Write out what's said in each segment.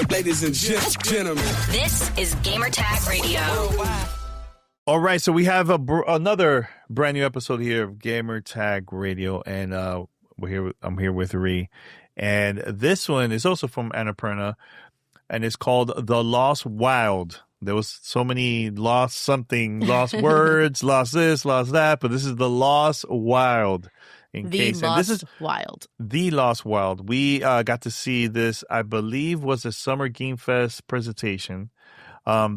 Ladies and gentlemen, this is Gamertag Radio. All right, so we have another brand new episode here of Gamertag Radio, and I'm here with Ree, and this one is also from Annapurna, and it's called The Lost Wild. There was so many lost words, lost this, lost that, but this is The Lost Wild. The Lost Wild. We got to see this, I believe, was a Summer Game Fest presentation.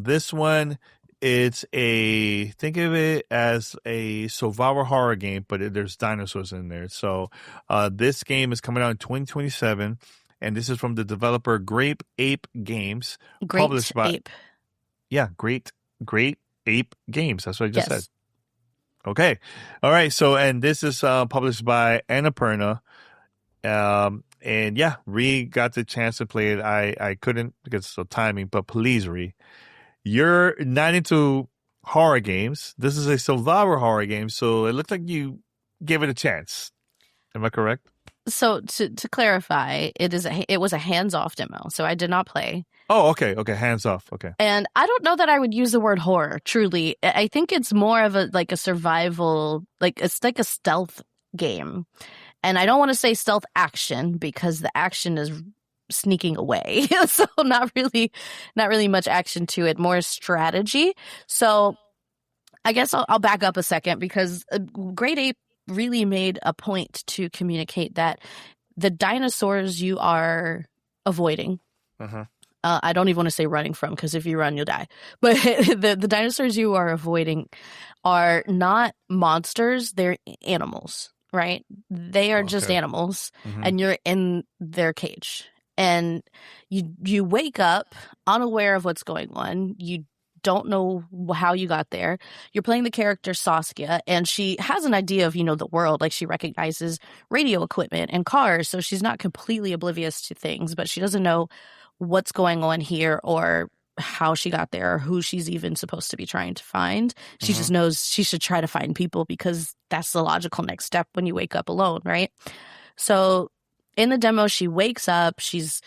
This one, think of it as a survival horror game, but there's dinosaurs in there. So this game is coming out in 2027, and this is from the developer Great Ape Games. Great Ape Games. That's what I just said. Okay. All right. So, and this is published by Annapurna. And yeah, Ree got the chance to play it. I couldn't because of timing, but please, Ree, you're not into horror games. This is a survival horror game, so it looks like you gave it a chance. Am I correct? So to clarify, it was a hands-off demo, so I did not play. Oh, okay, hands off, okay. And I don't know that I would use the word horror, truly. I think it's more of a survival, it's like a stealth game. And I don't want to say stealth action because the action is sneaking away. So not really much action to it, more strategy. So I guess I'll back up a second because Great Ape really made a point to communicate that the dinosaurs you are avoiding, I don't even want to say running from because if you run, you'll die. But the dinosaurs you are avoiding are not monsters. They're animals, right? They are just animals, and you're in their cage. And you wake up unaware of what's going on. You don't know how you got there. You're playing the character Saskia, and she has an idea of, the world. Like, she recognizes radio equipment and cars, so she's not completely oblivious to things, but she doesn't know what's going on here or how she got there or who she's even supposed to be trying to find. She just knows she should try to find people because that's the logical next step when you wake up alone, right? So in the demo, she wakes up, she's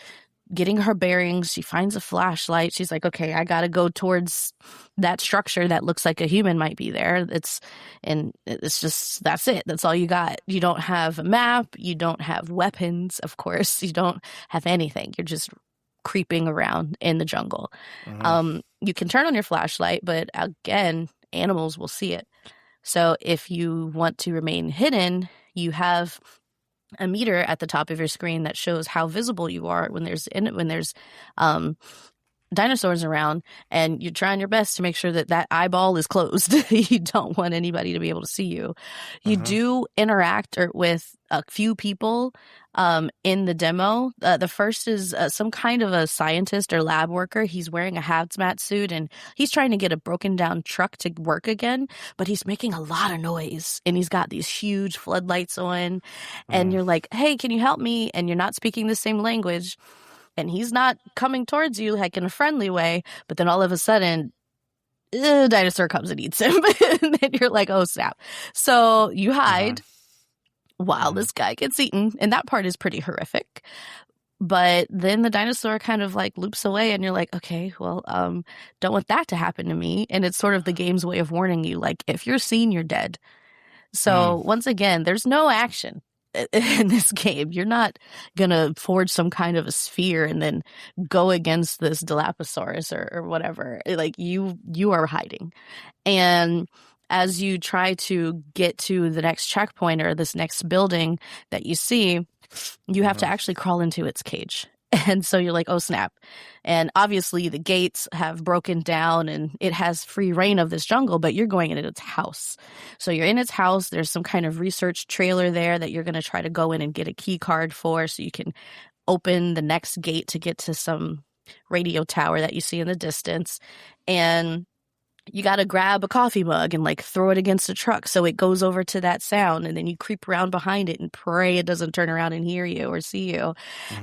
getting her bearings, she finds a flashlight, she's like, okay, I gotta go towards that structure that looks like a human might be there. That's it. That's all you got. You don't have a map, you don't have weapons, of course, you don't have anything. You're just creeping around in the jungle. You can turn on your flashlight, but again, animals will see it. So if you want to remain hidden, you have a meter at the top of your screen that shows how visible you are when there's dinosaurs around, and you're trying your best to make sure that eyeball is closed. You don't want anybody to be able to see you. You do interact with a few people in the demo. The first is some kind of a scientist or lab worker. He's wearing a hazmat suit, and he's trying to get a broken down truck to work again, but he's making a lot of noise, and he's got these huge floodlights on, and you're like, hey, can you help me? And you're not speaking the same language. And he's not coming towards you like in a friendly way, but then all of a sudden, a dinosaur comes and eats him. And then you're like, oh, snap. So you hide while this guy gets eaten. And that part is pretty horrific. But then the dinosaur kind of loops away, and you're like, okay, well, don't want that to happen to me. And it's sort of the game's way of warning you, if you're seen, you're dead. So once again, there's no action in this game. You're not gonna forge some kind of a sphere and then go against this Dilophosaurus or whatever. You are hiding, and as you try to get to the next checkpoint or this next building that you see, you have to actually crawl into its cage. And so you're like, oh, snap. And obviously the gates have broken down and it has free reign of this jungle, but you're going into its house. So you're in its house. There's some kind of research trailer there that you're going to try to go in and get a key card for so you can open the next gate to get to some radio tower that you see in the distance. And you got to grab a coffee mug and throw it against a truck so it goes over to that sound, and then you creep around behind it and pray it doesn't turn around and hear you or see you.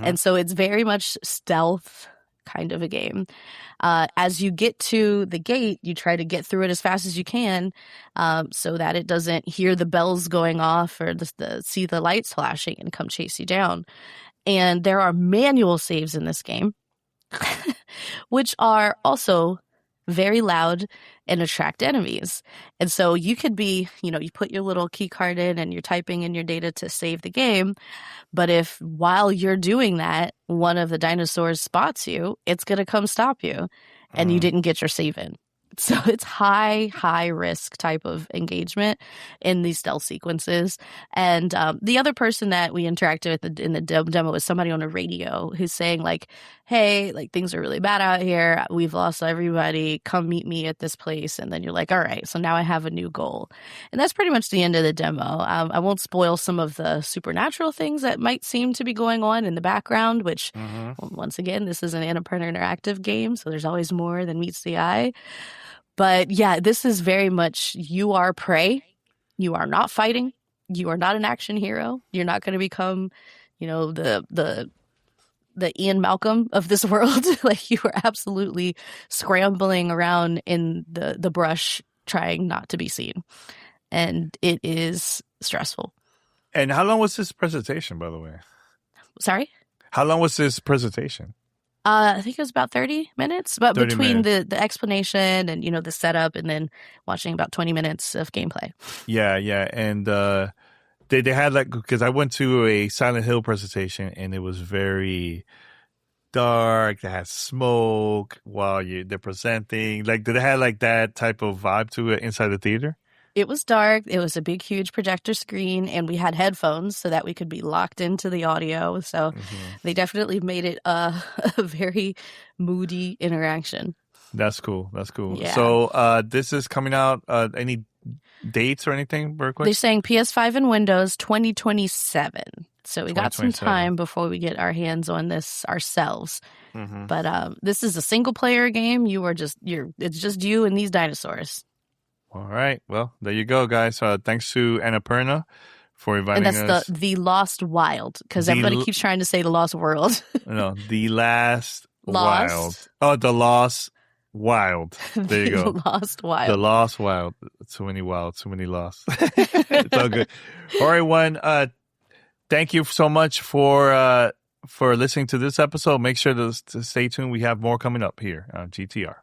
And so it's very much stealth kind of a game. As you get to the gate, you try to get through it as fast as you can so that it doesn't hear the bells going off or see the lights flashing and come chase you down. And there are manual saves in this game. which are also very loud and attract enemies. And so you could be, you put your little key card in and you're typing in your data to save the game. But if while you're doing that, one of the dinosaurs spots you, it's going to come stop you and you didn't get your save in. So it's high risk type of engagement in these stealth sequences. And the other person that we interacted with in the demo was somebody on a radio who's saying like, hey, like things are really bad out here. We've lost everybody. Come meet me at this place. And then you're like, all right, so now I have a new goal. And that's pretty much the end of the demo. I won't spoil some of the supernatural things that might seem to be going on in the background, which once again, this is an Annapurna Interactive game. So there's always more than meets the eye. But yeah, this is very much you are prey. You are not fighting. You are not an action hero. You're not going to become, the Ian Malcolm of this world. Like you are absolutely scrambling around in the brush, trying not to be seen, and it is stressful. And how long was this presentation, by the way? Sorry? How long was this presentation? I think it was about 30 minutes, but 30 between minutes. the explanation and, the setup and then watching about 20 minutes of gameplay. Yeah. And they had because I went to a Silent Hill presentation and it was very dark. They had smoke while they're presenting. Like, did they have like that type of vibe to it inside the theater? It was dark. It was a big, huge projector screen, and we had headphones so that we could be locked into the audio. So they definitely made it a very moody interaction. That's cool. Yeah. So this is coming out. Any dates or anything, Berkeley? They're saying PS5 and Windows 2027. So we got some 2027. time before we get our hands on this ourselves. But this is a single player game. It's just you and these dinosaurs. All right. Well, there you go, guys. Thanks to Annapurna for inviting us. And that's the Lost Wild, because everybody keeps trying to say the Lost World. No, the Last Lost. Wild. Oh, the Lost Wild. There you go. The Lost Wild. The Lost Wild. Too many wild, too many lost. It's all good. All right, one. Thank you so much for listening to this episode. Make sure to stay tuned. We have more coming up here on GTR.